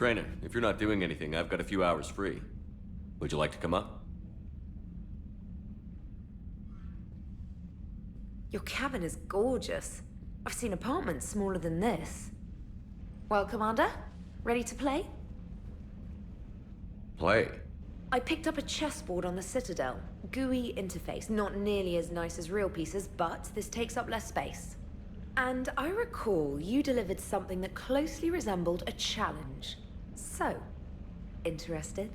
Trainer, if you're not doing anything, I've got a few hours free. Would you like to come up? Your cabin is gorgeous. I've seen apartments smaller than this. Well, Commander, ready to play? Play. I picked up a chessboard on the Citadel. GUI interface, not nearly as nice as real pieces, but this takes up less space. And I recall you delivered something that closely resembled a challenge. So, interested?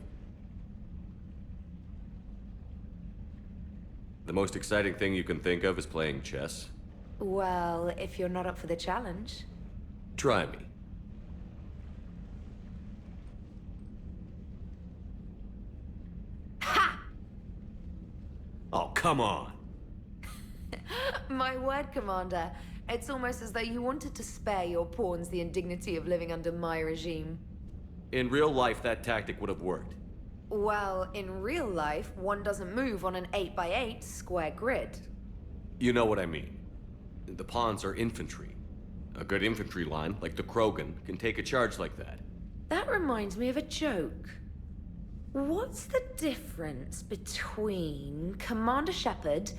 The most exciting thing you can think of is playing chess. Well, if you're not up for the challenge. Try me. Ha! Oh, come on! My word, Commander. It's almost as though you wanted to spare your pawns the indignity of living under my regime. In real life, that tactic would have worked. Well, in real life, one doesn't move on an 8x8 square grid. You know what I mean. The pawns are infantry. A good infantry line, like the Krogan, can take a charge like that. That reminds me of a joke. What's the difference between Commander Shepard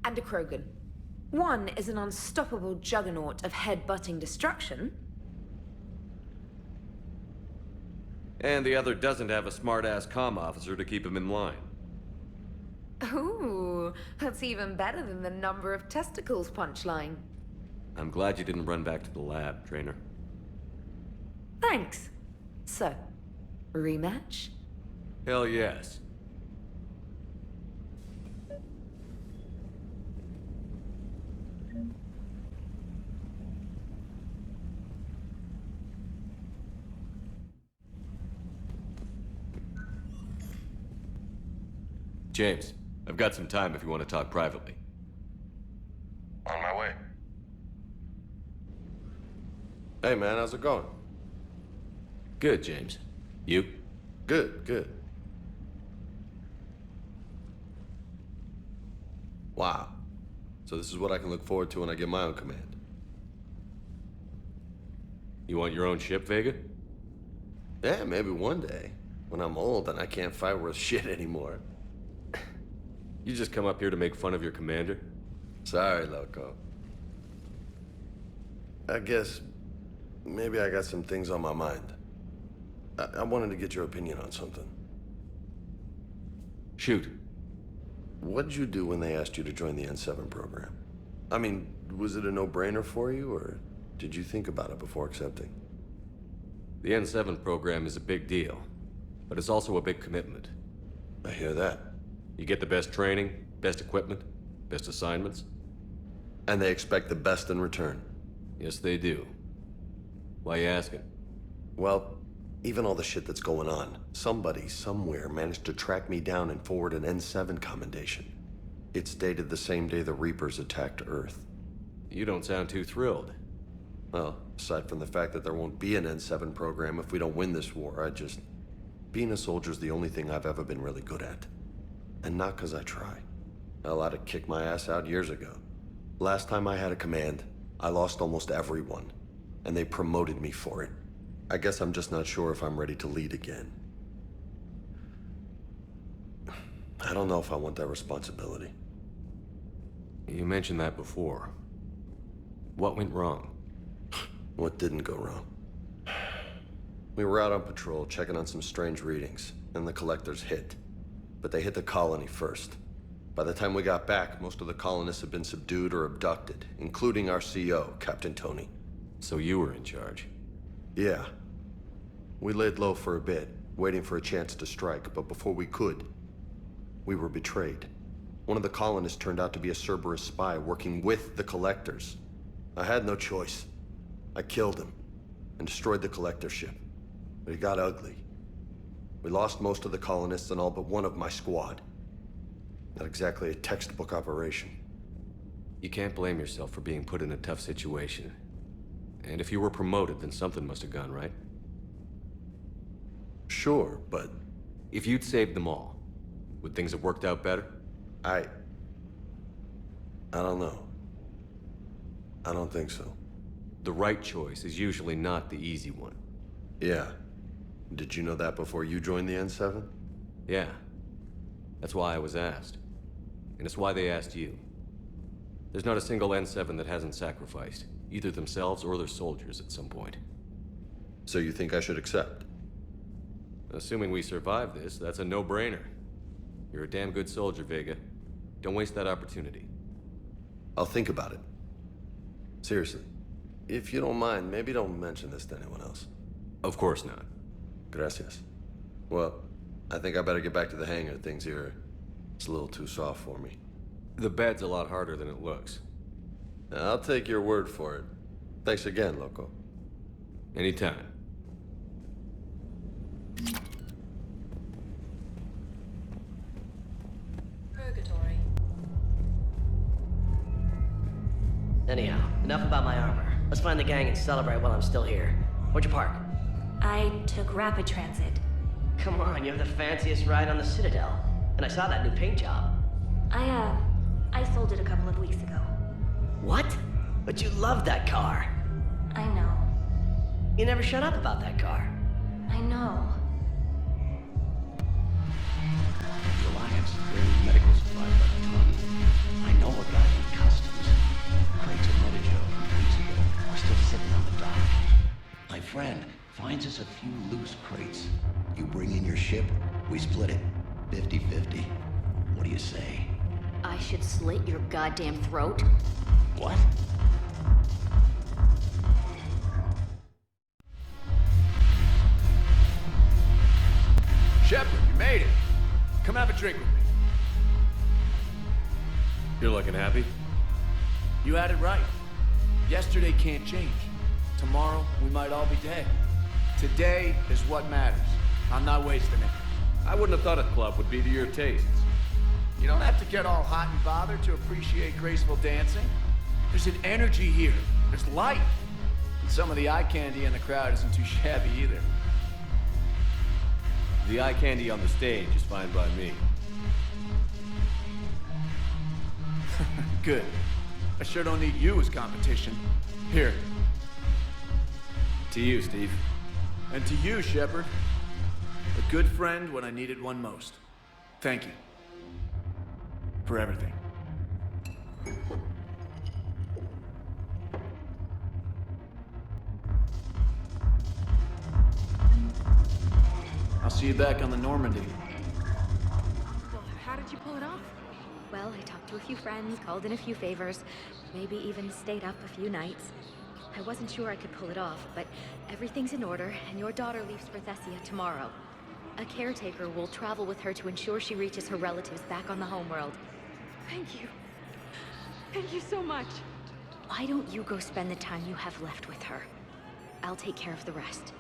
and a Krogan? One is an unstoppable juggernaut of head-butting destruction. And the other doesn't have a smart-ass comm officer to keep him in line. Ooh, that's even better than the number of testicles punchline. I'm glad you didn't run back to the lab, Trainer. Thanks. So, rematch? Hell yes. James, I've got some time if you want to talk privately. On my way. Hey man, how's it going? Good, James. You? Good, good. Wow. So this is what I can look forward to when I get my own command. You want your own ship, Vega? Yeah, maybe one day. When I'm old and I can't fight worth shit anymore. You just come up here to make fun of your commander? Sorry, loco. I guess maybe I got some things on my mind. I wanted to get your opinion on something. Shoot. What did you do when they asked you to join the N7 program? I mean, was it a no-brainer for you, or did you think about it before accepting? The N7 program is a big deal, but it's also a big commitment. I hear that. You get the best training, best equipment, best assignments. And they expect the best in return. Yes, they do. Why you asking? Well, even all the shit that's going on, somebody somewhere managed to track me down and forward an N7 commendation. It's dated the same day the Reapers attacked Earth. You don't sound too thrilled. Well, aside from the fact that there won't be an N7 program if we don't win this war, being a soldier's the only thing I've ever been really good at. And not 'cause I try. Hell, I'd have kicked my ass out years ago. Last time I had a command, I lost almost everyone, and they promoted me for it. I guess I'm just not sure if I'm ready to lead again. I don't know if I want that responsibility. You mentioned that before. What went wrong? What didn't go wrong? We were out on patrol, checking on some strange readings, and the collectors hit. But they hit the colony first. By the time we got back, most of the colonists had been subdued or abducted, including our CO, Captain Tony. So you were in charge? Yeah. We laid low for a bit, waiting for a chance to strike, but before we could, we were betrayed. One of the colonists turned out to be a Cerberus spy working with the collectors. I had no choice. I killed him and destroyed the collector ship. But it got ugly. We lost most of the colonists and all but one of my squad. Not exactly a textbook operation. You can't blame yourself for being put in a tough situation. And if you were promoted, then something must have gone right. Sure, but... If you'd saved them all, would things have worked out better? I don't know. I don't think so. The right choice is usually not the easy one. Yeah. Did you know that before you joined the N7? Yeah. That's why I was asked. And it's why they asked you. There's not a single N7 that hasn't sacrificed, either themselves or their soldiers at some point. So you think I should accept? Assuming we survive this, that's a no-brainer. You're a damn good soldier, Vega. Don't waste that opportunity. I'll think about it. Seriously. If you don't mind, maybe don't mention this to anyone else. Of course not. Gracias. Well, I think I better get back to the hangar. Things here, it's a little too soft for me. The bed's a lot harder than it looks. I'll take your word for it. Thanks again, Loco. Anytime. Purgatory. Anyhow, enough about my armor. Let's find the gang and celebrate while I'm still here. Where'd you park? I took rapid transit. Come on, you have the fanciest ride on the Citadel. And I saw that new paint job. I sold it a couple of weeks ago. What? But you loved that car. I know. You never shut up about that car. I know. The Alliance brings medical supplies by the ton. I know a guy in customs. Crates of Medijo from weeks ago are still sitting on the dock. My friend finds us a few loose crates. You bring in your ship, we split it. 50-50. What do you say? I should slit your goddamn throat? What? Shepard, you made it. Come have a drink with me. You're looking happy? You had it right. Yesterday can't change. Tomorrow, we might all be dead. Today is what matters. I'm not wasting it. I wouldn't have thought a club would be to your tastes. You don't have to get all hot and bothered to appreciate graceful dancing. There's an energy here. There's light. And some of the eye candy in the crowd isn't too shabby either. The eye candy on the stage is fine by me. Good. I sure don't need you as competition. Here. To you, Steve. And to you, Shepard. A good friend when I needed one most. Thank you. For everything. I'll see you back on the Normandy. Well, how did you pull it off? Well, I talked to a few friends, called in a few favors, maybe even stayed up a few nights. I wasn't sure I could pull it off, but everything's in order, and your daughter leaves for Thessia tomorrow. A caretaker will travel with her to ensure she reaches her relatives back on the homeworld. Thank you. Thank you so much. Why don't you go spend the time you have left with her? I'll take care of the rest.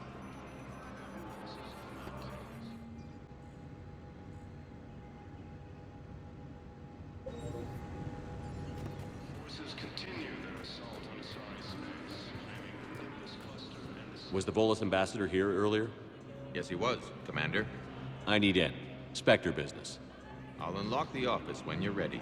Was the Volus ambassador here earlier? Yes, he was, Commander. I need in. Spectre business. I'll unlock the office when you're ready.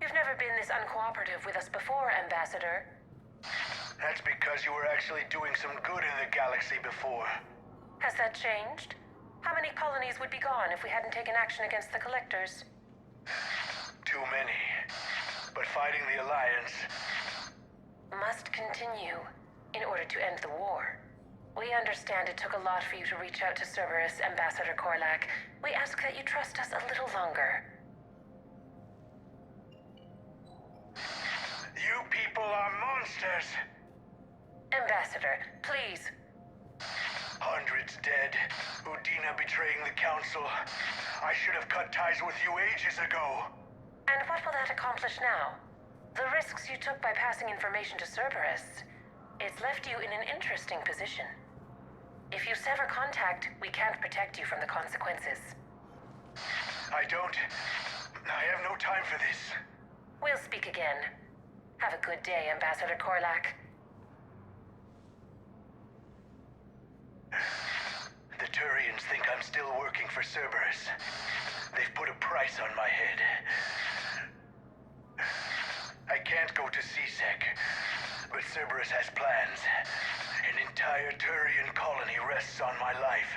You've never been this uncooperative with us before, Ambassador. That's because you were actually doing some good in the galaxy before. Has that changed? How many colonies would be gone if we hadn't taken action against the Collectors? Too many. But fighting the Alliance... must continue in order to end the war. We understand it took a lot for you to reach out to Cerberus, Ambassador Korlak. We ask that you trust us a little longer. You people are monsters! Ambassador, please. Hundreds dead. Udina betraying the Council. I should have cut ties with you ages ago. And what will that accomplish now? The risks you took by passing information to Cerberus. It's left you in an interesting position. If you sever contact, we can't protect you from the consequences. I have no time for this. We'll speak again. Have a good day, Ambassador Korlak. The Turians think I'm still working for Cerberus. They've put a price on my head. I can't go to C-Sec, but Cerberus has plans. An entire Turian colony rests on my life.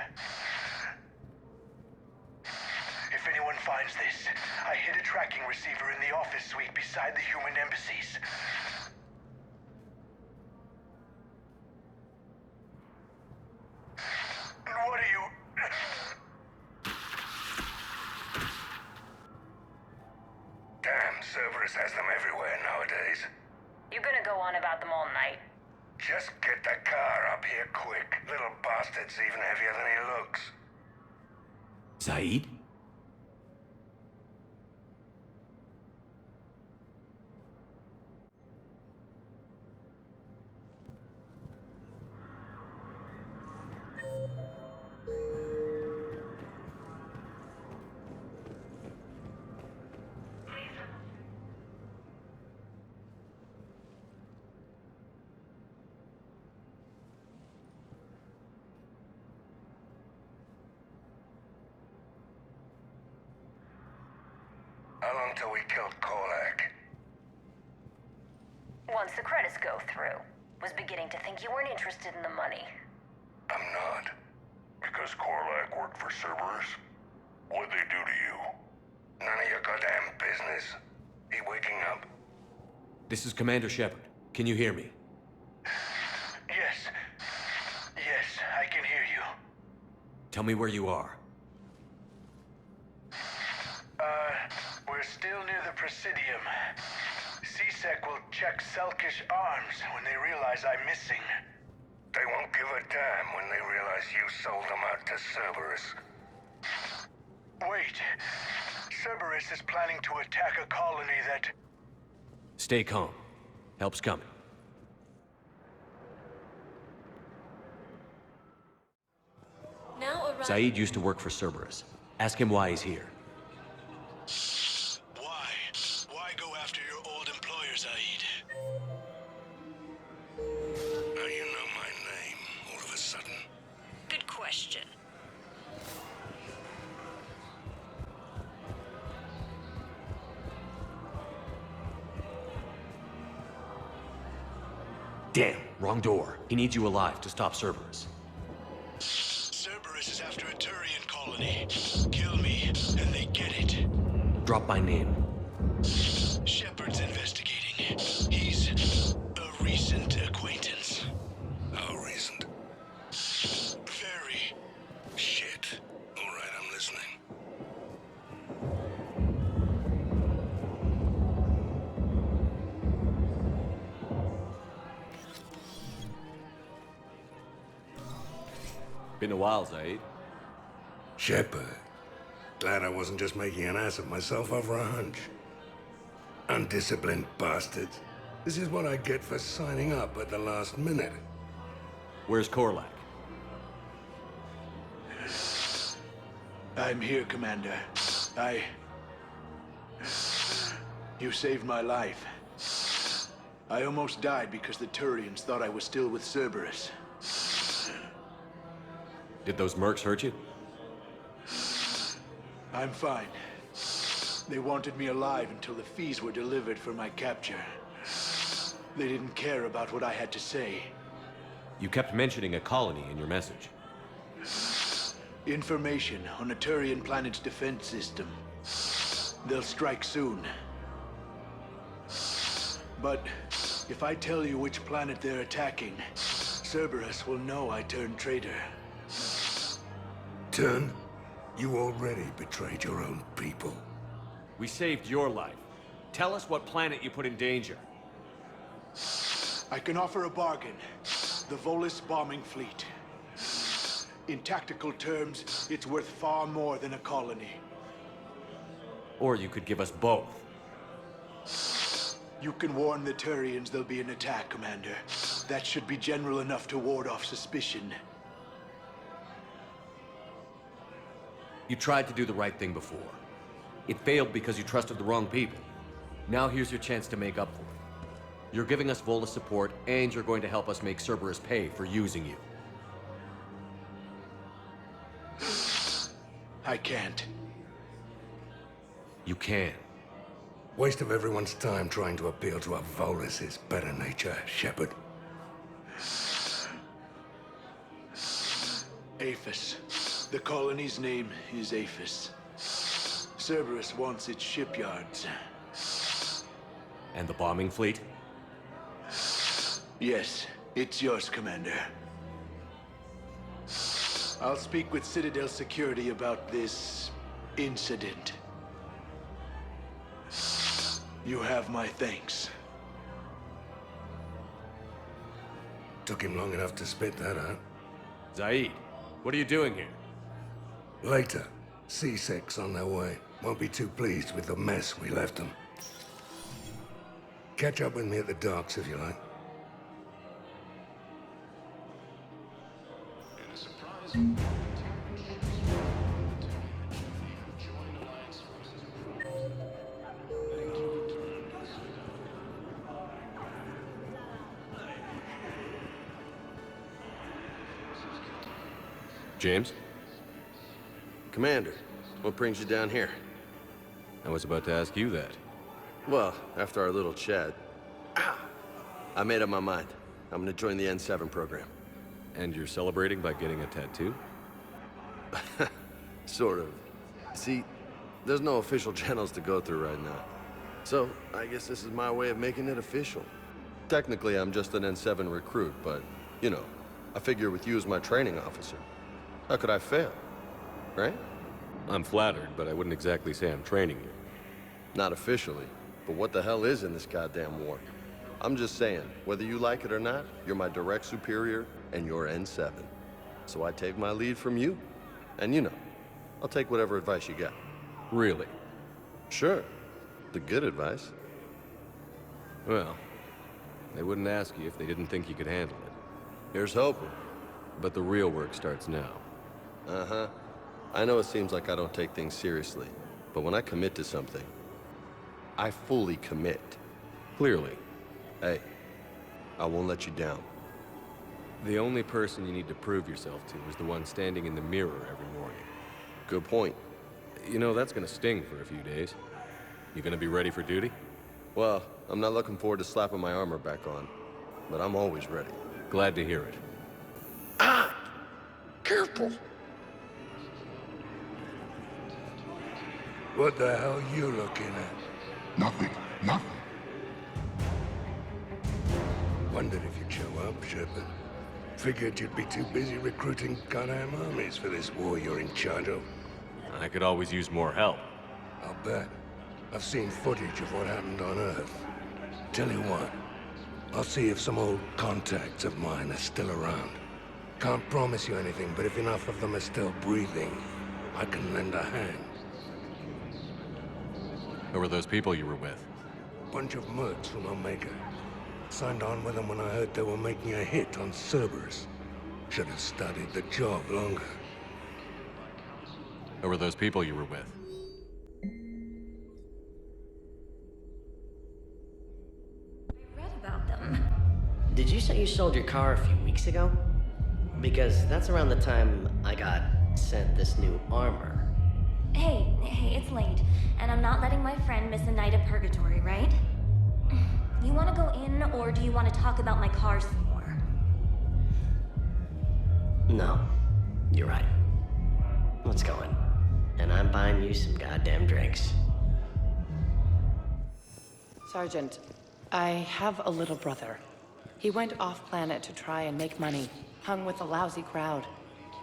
If anyone finds this, I hid a tracking receiver in the office suite beside the human embassies. What are you... Damn, Cerberus has them everywhere nowadays. You gonna go on about them all night? Just get the car up here quick. Little bastard's even heavier than he looks. Saeed? How long till we killed Korlak? Once the credits go through. Was beginning to think you weren't interested in the money. I'm not. Because Korlak worked for Cerberus? What'd they do to you? None of your goddamn business. He waking up? This is Commander Shepard. Can you hear me? Yes. Yes, I can hear you. Tell me where you are. We're still near the Presidium. C-Sec will check Selkish arms when they realize I'm missing. They won't give a damn when they realize you sold them out to Cerberus. Wait. Cerberus is planning to attack a colony that... Stay calm. Help's coming. Now arrive. Saeed used to work for Cerberus. Ask him why he's here. Why? Why go after your old employer, Zaid? How you know my name, all of a sudden? Good question. Damn, wrong door. He needs you alive to stop Cerberus. Cerberus is after a Turian colony. Kill me, and they get it. Drop my name. Shepard's investigating. He's a recent acquaintance. How recent? Very. Shit. All right, I'm listening. Been a while, Zaid. Shepard. Glad I wasn't just making an ass of myself over a hunch. Undisciplined bastards. This is what I get for signing up at the last minute. Where's Korlak? I'm here, Commander. You saved my life. I almost died because the Turians thought I was still with Cerberus. Did those mercs hurt you? I'm fine. They wanted me alive until the fees were delivered for my capture. They didn't care about what I had to say. You kept mentioning a colony in your message. Information on a Turian planet's defense system. They'll strike soon. But if I tell you which planet they're attacking, Cerberus will know I turned traitor. Turn? You already betrayed your own people. We saved your life. Tell us what planet you put in danger. I can offer a bargain. The Volus bombing fleet. In tactical terms, it's worth far more than a colony. Or you could give us both. You can warn the Turians there'll be an attack, Commander. That should be general enough to ward off suspicion. You tried to do the right thing before. It failed because you trusted the wrong people. Now here's your chance to make up for it. You're giving us Volus support, and you're going to help us make Cerberus pay for using you. I can't. You can. Waste of everyone's time trying to appeal to a Volus' better nature, Shepard. Aphis. The colony's name is Aphis. Cerberus wants its shipyards. And the bombing fleet? Yes, it's yours, Commander. I'll speak with Citadel security about this incident. You have my thanks. Took him long enough to spit that out. Zaid, what are you doing here? Later, C-Sec's on their way. Won't be too pleased with the mess we left them. Catch up with me at the docks if you like. James? Commander, what brings you down here? I was about to ask you that. Well, after our little chat, I made up my mind. I'm gonna join the N7 program. And you're celebrating by getting a tattoo? Sort of. See, there's no official channels to go through right now. So, I guess this is my way of making it official. Technically, I'm just an N7 recruit, but, you know, I figure with you as my training officer, how could I fail? Right? I'm flattered, but I wouldn't exactly say I'm training you. Not officially, but what the hell is in this goddamn war? I'm just saying, whether you like it or not, you're my direct superior, and you're N7. So I take my lead from you. And you know, I'll take whatever advice you got. Really? Sure. The good advice. Well, they wouldn't ask you if they didn't think you could handle it. Here's hoping. But the real work starts now. Uh-huh. I know it seems like I don't take things seriously, but when I commit to something, I fully commit. Clearly. Hey, I won't let you down. The only person you need to prove yourself to is the one standing in the mirror every morning. Good point. You know, that's gonna sting for a few days. You gonna be ready for duty? Well, I'm not looking forward to slapping my armor back on, but I'm always ready. Glad to hear it. Ah! Careful! What the hell are you looking at? Nothing. Nothing. Wondered if you'd show up, Shepard. Figured you'd be too busy recruiting goddamn armies for this war you're in charge of. I could always use more help. I'll bet. I've seen footage of what happened on Earth. Tell you what, I'll see if some old contacts of mine are still around. Can't promise you anything, but if enough of them are still breathing, I can lend a hand. Who were those people you were with? Bunch of mercs from Omega. Signed on with them when I heard they were making a hit on Cerberus. Should have studied the job longer. Who were those people you were with? I read about them. Did you say you sold your car a few weeks ago? Because that's around the time I got sent this new armor. Hey, it's late, and I'm not letting my friend miss a night of purgatory, right? You want to go in, or do you want to talk about my car some more? No, you're right. Let's go in. And I'm buying you some goddamn drinks. Sergeant, I have a little brother. He went off-planet to try and make money, hung with a lousy crowd.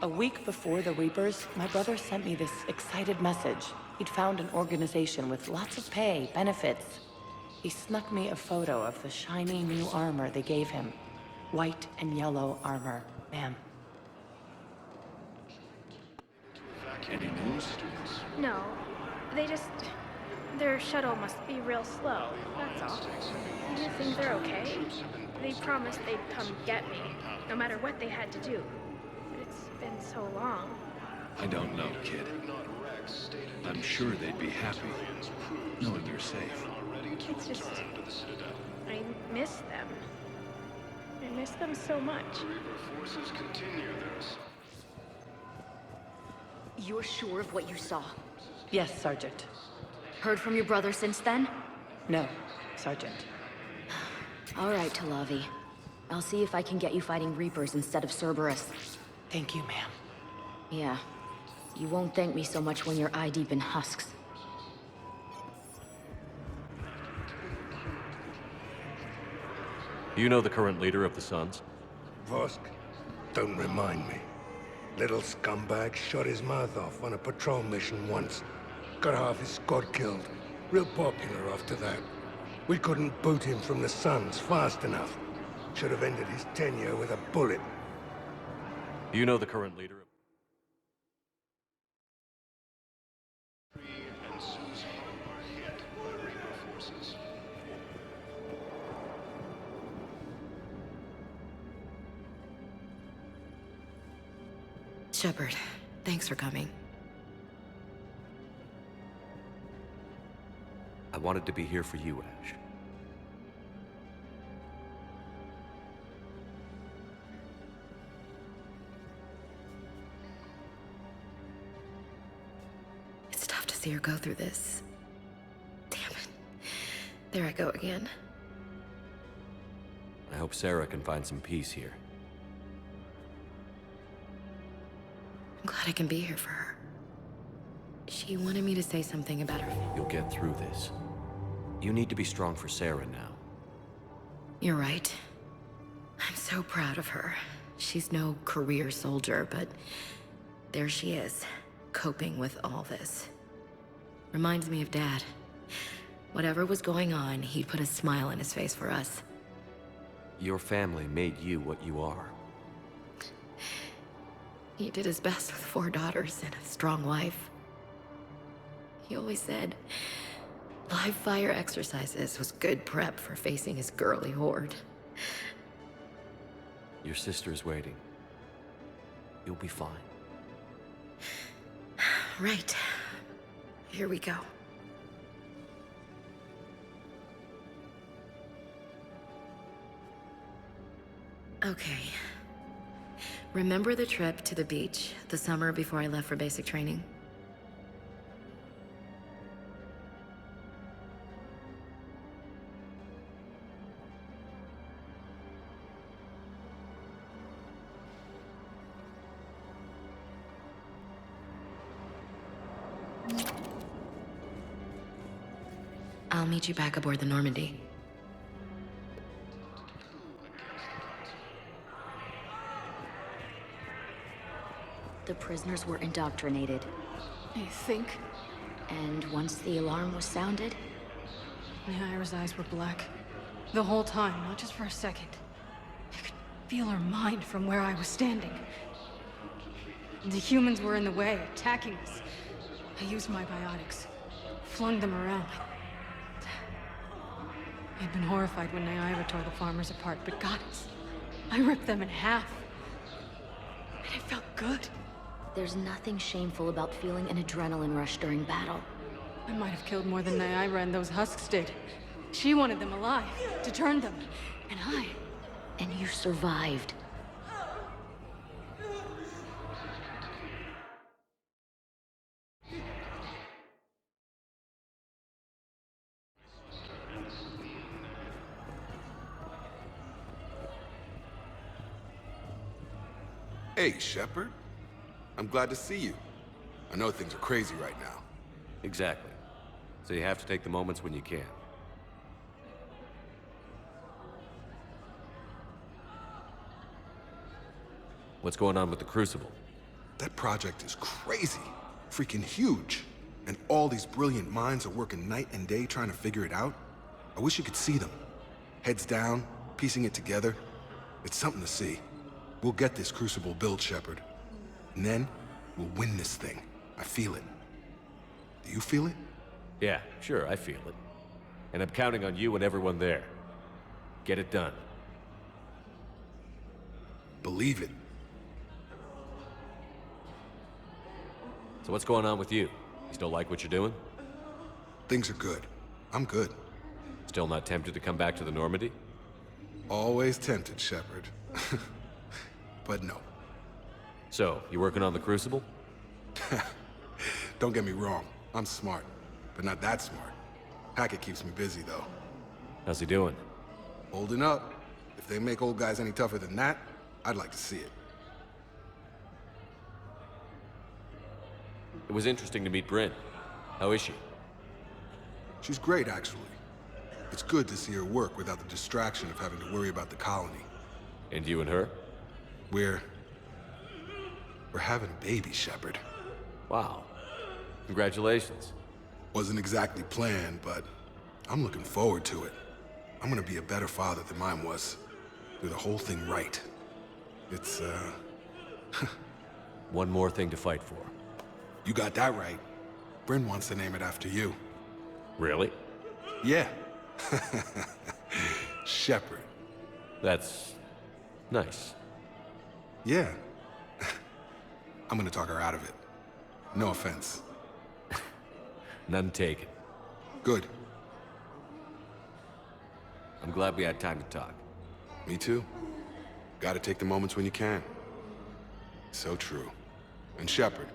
A week before the Reapers, my brother sent me this excited message. He'd found an organization with lots of pay, benefits. He snuck me a photo of the shiny new armor they gave him. White and yellow armor, ma'am. Any news? No. Their shuttle must be real slow, that's all. Do you think they're okay? They promised they'd come get me, no matter what they had to do. But it's been so long. I don't know, kid. I'm sure they'd be happy, knowing you're safe. It's just... I miss them. I miss them so much. You're sure of what you saw? Yes, Sergeant. Heard from your brother since then? No, Sergeant. All right, Talavi. I'll see if I can get you fighting Reapers instead of Cerberus. Thank you, ma'am. Yeah. You won't thank me so much when you're eye-deep in husks. You know the current leader of the Sons? Vosk? Don't remind me. Little scumbag shot his mouth off on a patrol mission once. Got half his squad killed. Real popular after that. We couldn't boot him from the Suns fast enough. Should have ended his tenure with a bullet. You know the current leader of... Shepard, thanks for coming. I wanted to be here for you, Ash. It's tough to see her go through this. Damn it. There I go again. I hope Sarah can find some peace here. I'm glad I can be here for her. She wanted me to say something about her. You'll get through this. You need to be strong for Sarah now. You're right. I'm so proud of her. She's no career soldier, but there she is, coping with all this. Reminds me of Dad. Whatever was going on, he'd put a smile on his face for us. Your family made you what you are. He did his best with 4 daughters and a strong wife. He always said live fire exercises was good prep for facing his girly horde. Your sister's waiting. You'll be fine. Right. Here we go. Okay. Remember the trip to the beach the summer before I left for basic training? I'll meet you back aboard the Normandy. The prisoners were indoctrinated. You think? And once the alarm was sounded? Naira's eyes were black. The whole time, not just for a second. I could feel her mind from where I was standing. The humans were in the way, attacking us. I used my biotics, flung them around. I'd been horrified when Naira tore the farmers apart, but goddess, I ripped them in half. And it felt good. There's nothing shameful about feeling an adrenaline rush during battle. I might have killed more than Naira and those husks did. She wanted them alive, to turn them, and I... And you survived. Hey, Shepard. I'm glad to see you. I know things are crazy right now. Exactly. So you have to take the moments when you can. What's going on with the Crucible? That project is crazy. Freaking huge. And all these brilliant minds are working night and day trying to figure it out. I wish you could see them. Heads down, piecing it together. It's something to see. We'll get this Crucible built, Shepard. And then, we'll win this thing. I feel it. Do you feel it? Yeah, sure, I feel it. And I'm counting on you and everyone there. Get it done. Believe it. So what's going on with you? You still like what you're doing? Things are good. I'm good. Still not tempted to come back to the Normandy? Always tempted, Shepard. But no. So, you working on the Crucible? Don't get me wrong. I'm smart, but not that smart. Hackett keeps me busy, though. How's he doing? Holding up. If they make old guys any tougher than that, I'd like to see it. It was interesting to meet Bryn. How is she? She's great, actually. It's good to see her work without the distraction of having to worry about the colony. And you and her? We're having a baby, Shepard. Wow. Congratulations. Wasn't exactly planned, but I'm looking forward to it. I'm gonna be a better father than mine was. Do the whole thing right. It's, One more thing to fight for. You got that right. Bryn wants to name it after you. Really? Yeah. Shepard. That's nice. Yeah. I'm gonna talk her out of it. No offense. None taken. Good. I'm glad we had time to talk. Me too. Gotta take the moments when you can. So true. And Shepard,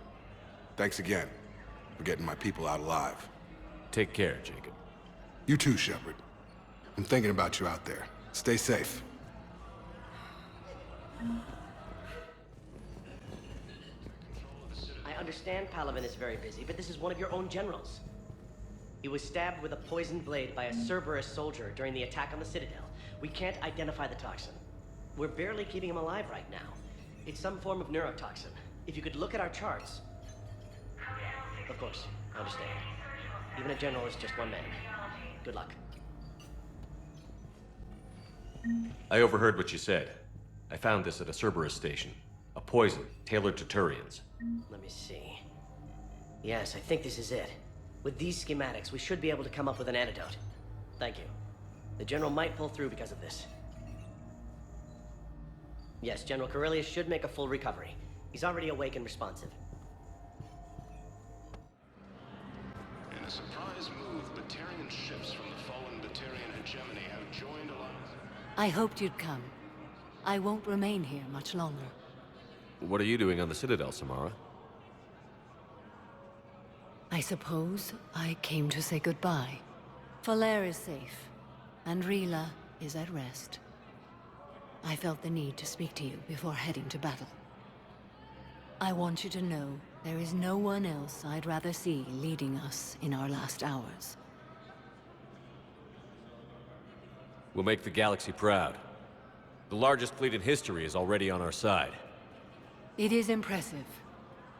thanks again for getting my people out alive. Take care, Jacob. You too, Shepard. I'm thinking about you out there. Stay safe. I understand Palaven is very busy, but this is one of your own generals. He was stabbed with a poisoned blade by a Cerberus soldier during the attack on the Citadel. We can't identify the toxin. We're barely keeping him alive right now. It's some form of neurotoxin. If you could look at our charts... Of course, I understand. Even a general is just one man. Good luck. I overheard what you said. I found this at a Cerberus station. A poison tailored to Turians. Let me see. Yes, I think this is it. With these schematics, we should be able to come up with an antidote. Thank you. The General might pull through because of this. Yes, General Corellius should make a full recovery. He's already awake and responsive. In a surprise move, Batarian ships from the fallen Batarian hegemony have joined alliance. I hoped you'd come. I won't remain here much longer. What are you doing on the Citadel, Samara? I suppose I came to say goodbye. Falere is safe, and Rila is at rest. I felt the need to speak to you before heading to battle. I want you to know there is no one else I'd rather see leading us in our last hours. We'll make the galaxy proud. The largest fleet in history is already on our side. It is impressive.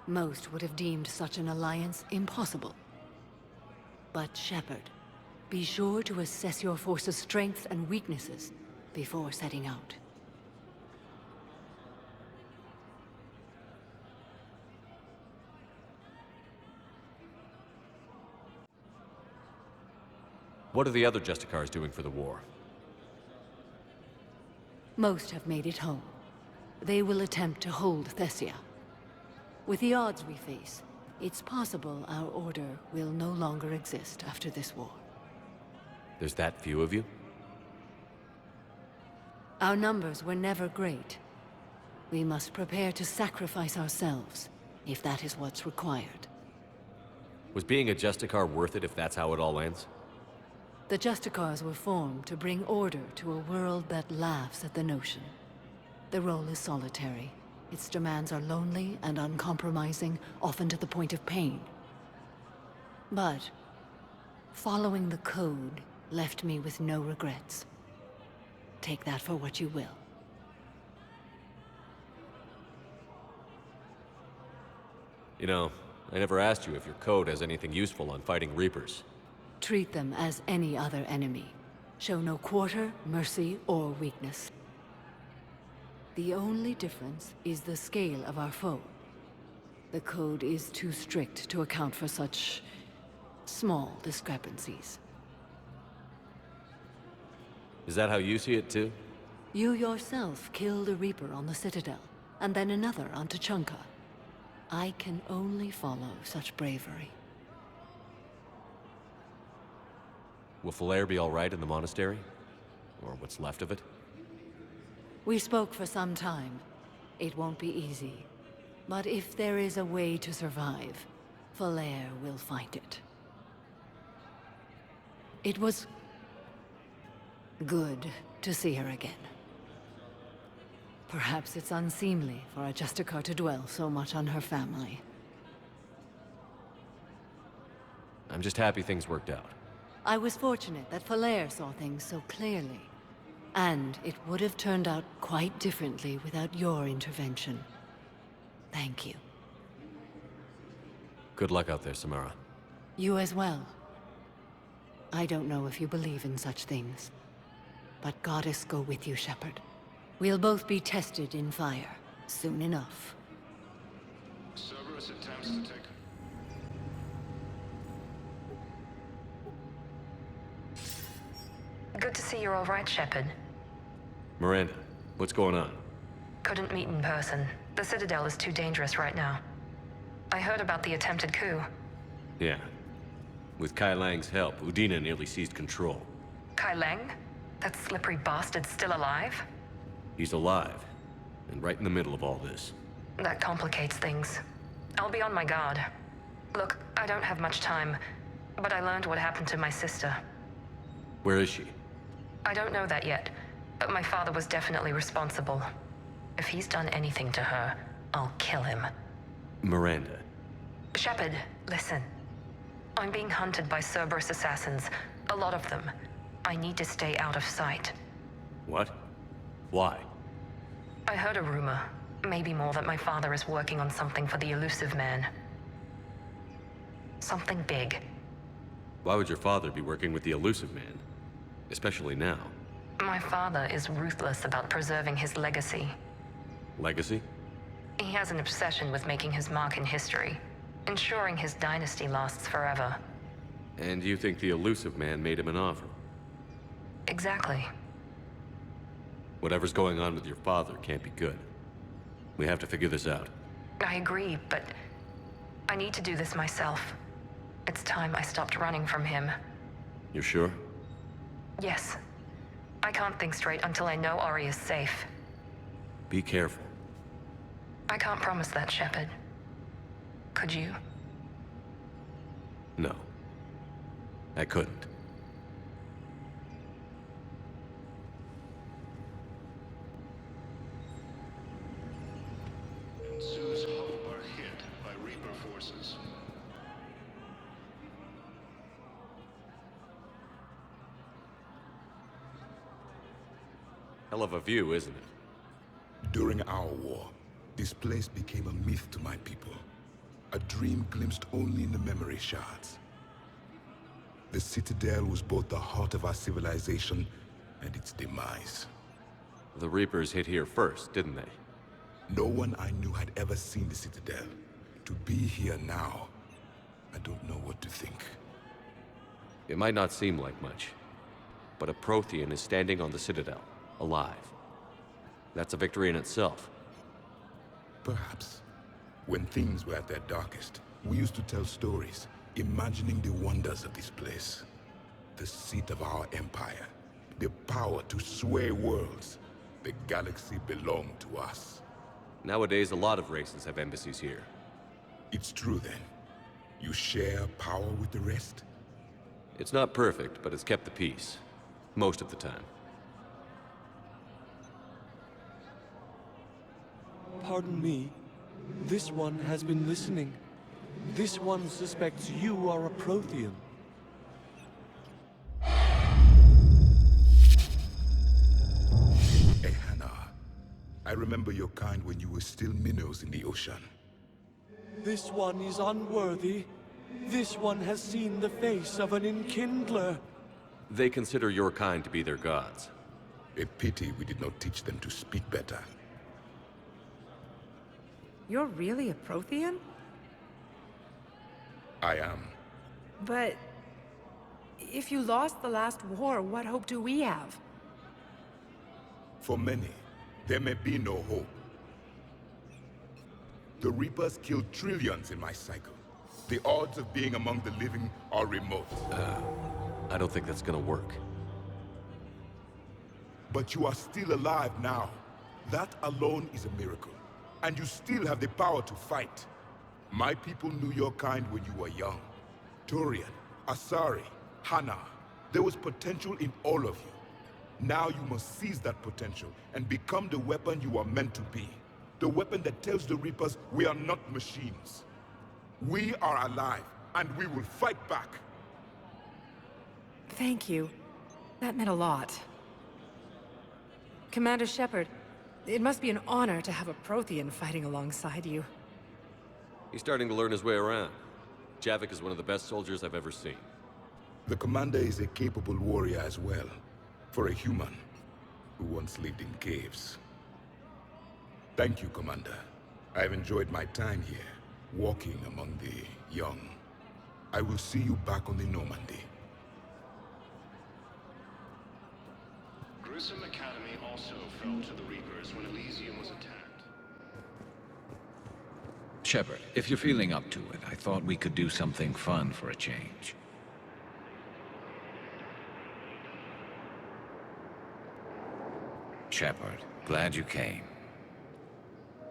Most would have deemed such an alliance impossible. But Shepard, be sure to assess your force's strengths and weaknesses before setting out. What are the other Justicars doing for the war? Most have made it home. They will attempt to hold Thessia. With the odds we face, it's possible our order will no longer exist after this war. There's that few of you? Our numbers were never great. We must prepare to sacrifice ourselves, if that is what's required. Was being a Justicar worth it if that's how it all ends? The Justicars were formed to bring order to a world that laughs at the notion. The role is solitary. Its demands are lonely and uncompromising, often to the point of pain. But following the code left me with no regrets. Take that for what you will. You know, I never asked you if your code has anything useful on fighting Reapers. Treat them as any other enemy. Show no quarter, mercy, or weakness. The only difference is the scale of our foe. The code is too strict to account for such small discrepancies. Is that how you see it too? You yourself killed a Reaper on the Citadel, and then another on Tuchanka. I can only follow such bravery. Will Falair be all right in the monastery? Or what's left of it? We spoke for some time. It won't be easy. But if there is a way to survive, Falair will find it. It was good to see her again. Perhaps it's unseemly for a Justicar to dwell so much on her family. I'm just happy things worked out. I was fortunate that Falair saw things so clearly. And it would have turned out quite differently without your intervention. Thank you. Good luck out there, Samara. You as well. I don't know if you believe in such things, but Goddess go with you, Shepard. We'll both be tested in fire, soon enough. Cerberus attempts to take... Good to see you're all right, Shepard. Miranda, what's going on? Couldn't meet in person. The Citadel is too dangerous right now. I heard about the attempted coup. Yeah. With Kai Lang's help, Udina nearly seized control. Kai Lang? That slippery bastard's still alive? He's alive, and right in the middle of all this. That complicates things. I'll be on my guard. Look, I don't have much time, but I learned what happened to my sister. Where is she? I don't know that yet, but my father was definitely responsible. If he's done anything to her, I'll kill him. Miranda. Shepard, listen. I'm being hunted by Cerberus assassins. A lot of them. I need to stay out of sight. What? Why? I heard a rumor, maybe more, that my father is working on something for the Elusive Man. Something big. Why would your father be working with the Elusive Man? Especially now. My father is ruthless about preserving his legacy. Legacy? He has an obsession with making his mark in history, ensuring his dynasty lasts forever. And you think the Elusive Man made him an offer? Exactly. Whatever's going on with your father can't be good. We have to figure this out. I agree, but I need to do this myself. It's time I stopped running from him. You're sure? Yes. I can't think straight until I know Ori is safe. Be careful. I can't promise that, Shepard. Could you? No. I couldn't. Sue's Hope are hit by Reaper forces. Hell of a view, isn't it? During our war, this place became a myth to my people. A dream glimpsed only in the memory shards. The Citadel was both the heart of our civilization and its demise. The Reapers hit here first, didn't they? No one I knew had ever seen the Citadel. To be here now, I don't know what to think. It might not seem like much, but a Prothean is standing on the Citadel, alive. That's a victory in itself. Perhaps. When things were at their darkest, we used to tell stories, imagining the wonders of this place. The seat of our empire, the power to sway worlds. The galaxy belonged to us. Nowadays, a lot of races have embassies here. It's true then. You share power with the rest? It's not perfect, but it's kept the peace. Most of the time. Pardon me. This one has been listening. This one suspects you are a Prothean. Ehana, I remember your kind when you were still minnows in the ocean. This one is unworthy. This one has seen the face of an enkindler. They consider your kind to be their gods. A pity we did not teach them to speak better. You're really a Prothean? I am. But if you lost the last war, what hope do we have? For many, there may be no hope. The Reapers killed trillions in my cycle. The odds of being among the living are remote. I don't think that's gonna work. But you are still alive now. That alone is a miracle. And you still have the power to fight. My people knew your kind when you were young. Turian, Asari, Hana. There was potential in all of you. Now you must seize that potential and become the weapon you are meant to be. The weapon that tells the Reapers we are not machines. We are alive, and we will fight back. Thank you. That meant a lot. Commander Shepard, it must be an honor to have a Prothean fighting alongside you. He's starting to learn his way around. Javik is one of the best soldiers I've ever seen. The commander is a capable warrior as well, for a human who once lived in caves. Thank you, Commander. I've enjoyed my time here, walking among the young. I will see you back on the Normandy. Grissom Academy also fell to the Reapers when Elysium was attacked. Shepard, if you're feeling up to it, I thought we could do something fun for a change. Shepard, glad you came.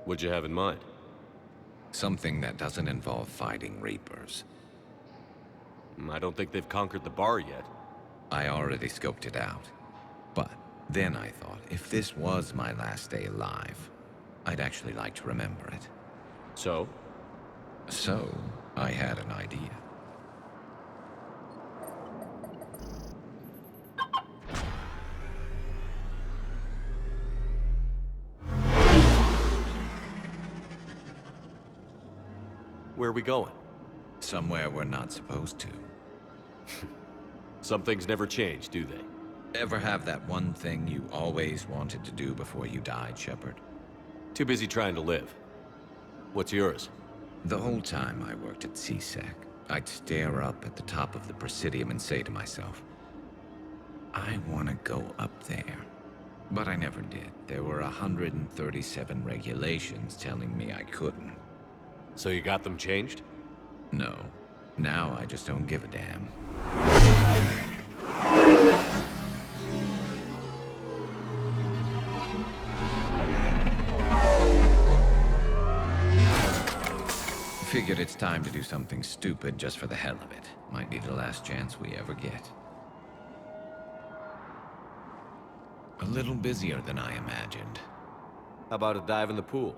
What'd you have in mind? Something that doesn't involve fighting Reapers. I don't think they've conquered the bar yet. I already scoped it out. But then I thought, if this was my last day alive, I'd actually like to remember it. So? So, I had an idea. Where are we going? Somewhere we're not supposed to. Some things never change, do they? Ever have that one thing you always wanted to do before you died, Shepard? Too busy trying to live. What's yours? The whole time I worked at CSEC, I'd stare up at the top of the Presidium and say to myself, I want to go up there. But I never did. There were 137 regulations telling me I couldn't. So you got them changed? No. Now I just don't give a damn. Figured it's time to do something stupid just for the hell of it. Might be the last chance we ever get. A little busier than I imagined. How about a dive in the pool?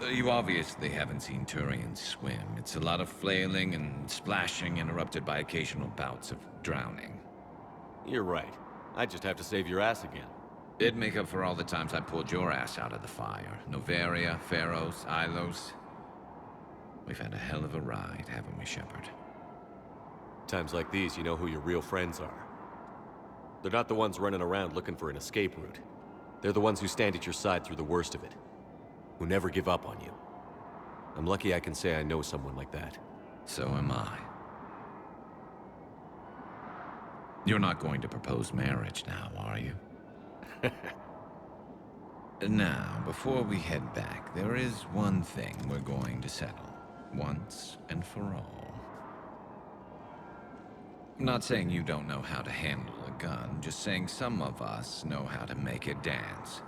You obviously haven't seen Turians swim. It's a lot of flailing and splashing interrupted by occasional bouts of drowning. You're right. I just have to save your ass again. It'd make up for all the times I pulled your ass out of the fire. Noveria, Pharos, Ilos. We've had a hell of a ride, haven't we, Shepard? Times like these, you know who your real friends are. They're not the ones running around looking for an escape route. They're the ones who stand at your side through the worst of it. Who never give up on you. I'm lucky I can say I know someone like that. So am I. You're not going to propose marriage now, are you? Now, before we head back, there is one thing we're going to settle. Once and for all. I'm not saying you don't know how to handle a gun, just saying some of us know how to make it dance.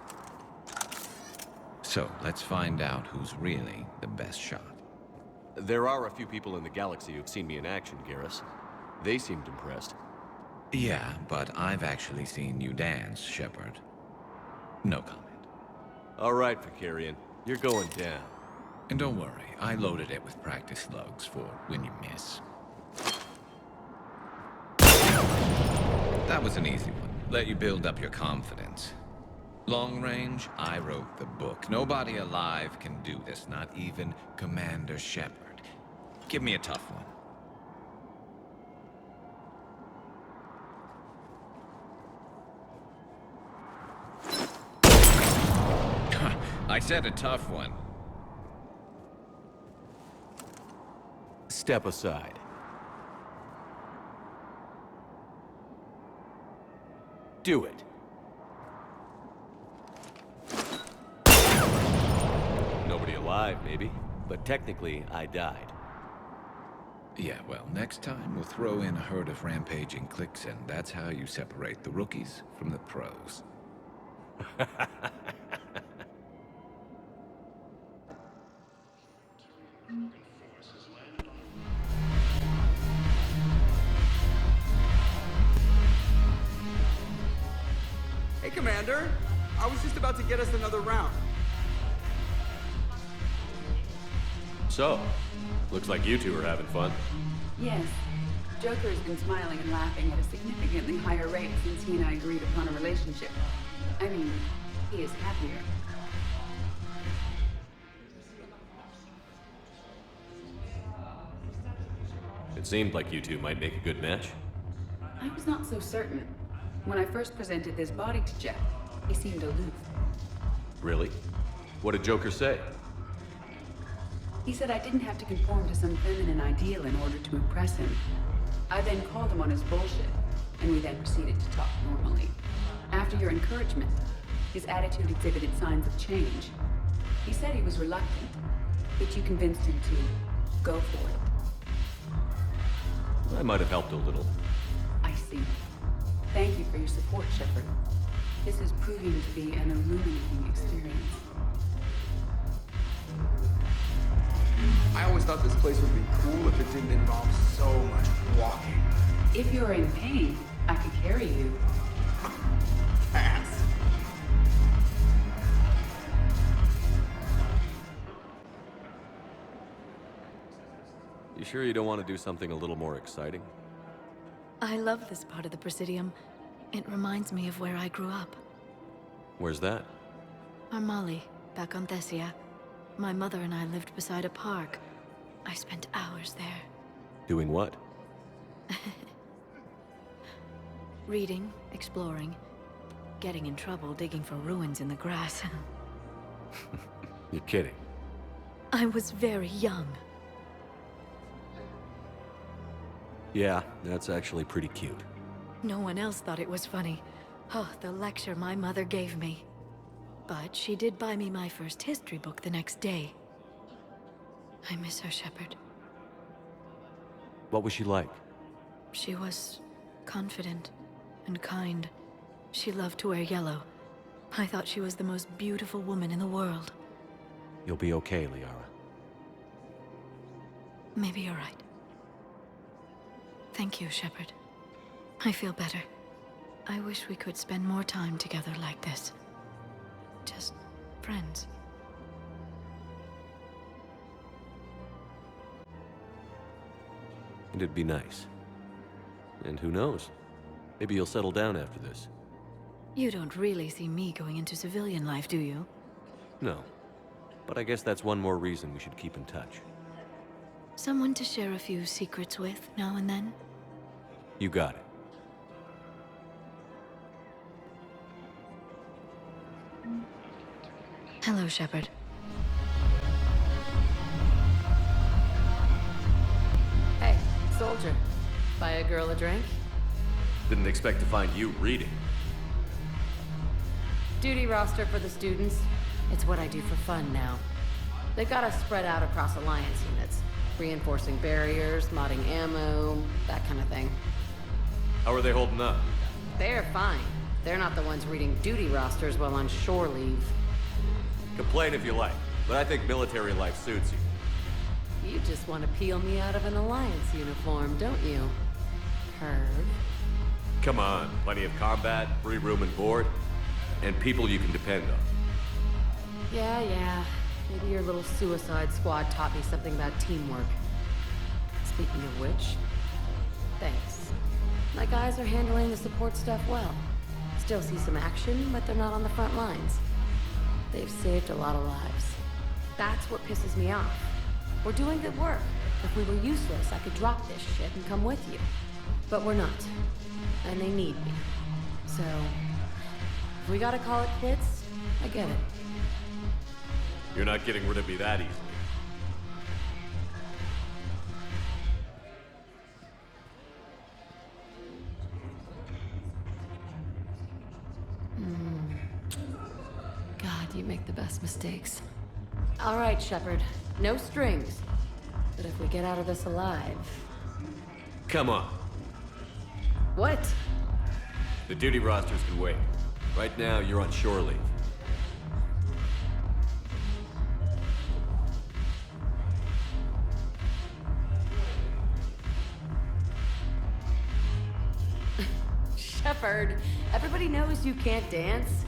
So, let's find out who's really the best shot. There are a few people in the galaxy who've seen me in action, Garrus. They seemed impressed. Yeah, but I've actually seen you dance, Shepard. No comment. All right, Vicarian. You're going down. And don't worry, I loaded it with practice slugs for when you miss. That was an easy one. Let you build up your confidence. Long range, I wrote the book. Nobody alive can do this, not even Commander Shepard. Give me a tough one. I said a tough one. Step aside. Do it. Nobody alive, maybe. But technically, I died. Yeah, well, next time we'll throw in a herd of rampaging cliques, and that's how you separate the rookies from the pros. Hey, Commander. I was just about to get us another round. So, looks like you two are having fun. Yes. Joker has been smiling and laughing at a significantly higher rate since he and I agreed upon a relationship. I mean, he is happier. It seemed like you two might make a good match. I was not so certain. When I first presented this body to Jeff, he seemed aloof. Really? What did Joker say? He said I didn't have to conform to some feminine ideal in order to impress him. I then called him on his bullshit, and we then proceeded to talk normally. After your encouragement, his attitude exhibited signs of change. He said he was reluctant, but you convinced him to go for it. I might have helped a little. I see. Thank you for your support, Shepard. This is proving to be an illuminating experience. I always thought this place would be cool if it didn't involve so much walking. If you're in pain, I could carry you. Pass. You sure you don't want to do something a little more exciting? I love this part of the Presidium. It reminds me of where I grew up. Where's that? Armali, back on Thessia. My mother and I lived beside a park. I spent hours there. Doing what? Reading, exploring, getting in trouble digging for ruins in the grass. You're kidding. I was very young. Yeah, that's actually pretty cute. No one else thought it was funny. Oh, the lecture my mother gave me. But she did buy me my first history book the next day. I miss her, Shepard. What was she like? She was confident and kind. She loved to wear yellow. I thought she was the most beautiful woman in the world. You'll be okay, Liara. Maybe you're right. Thank you, Shepard. I feel better. I wish we could spend more time together like this. Just friends. And it'd be nice. And who knows? Maybe you'll settle down after this. You don't really see me going into civilian life, do you? No. But I guess that's one more reason we should keep in touch. Someone to share a few secrets with now and then? You got it. Hello, Shepard. Hey, soldier. Buy a girl a drink? Didn't expect to find you reading. Duty roster for the students. It's what I do for fun now. They've got us spread out across Alliance units. Reinforcing barriers, modding ammo, that kind of thing. How are they holding up? They're fine. They're not the ones reading duty rosters while on shore leave. Complain if you like, but I think military life suits you. You just want to peel me out of an Alliance uniform, don't you? Perv. Come on, plenty of combat, free room and board, and people you can depend on. Yeah. Maybe your little suicide squad taught me something about teamwork. Speaking of which, thanks. My guys are handling the support stuff well. Still see some action, but they're not on the front lines. They've saved a lot of lives. That's what pisses me off. We're doing good work. If we were useless, I could drop this shit and come with you. But we're not. And they need me. So, if we gotta call it quits, I get it. You're not getting rid of me that easily. God, you make the best mistakes. All right, Shepard. No strings. But if we get out of this alive... Come on. What? The duty rosters can wait. Right now, you're on shore leave. Shepard, everybody knows you can't dance.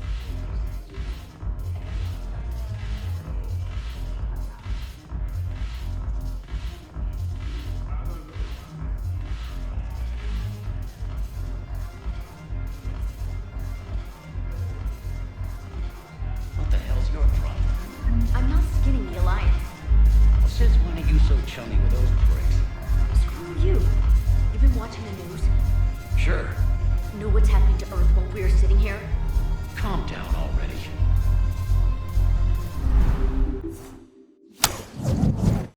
What the hell's your problem? I'm not skinning the Alliance. Well, since when are you so chummy with those pricks? Screw you. You've been watching the news? Sure. Know what's happening to Earth while we're sitting here? Calm down already.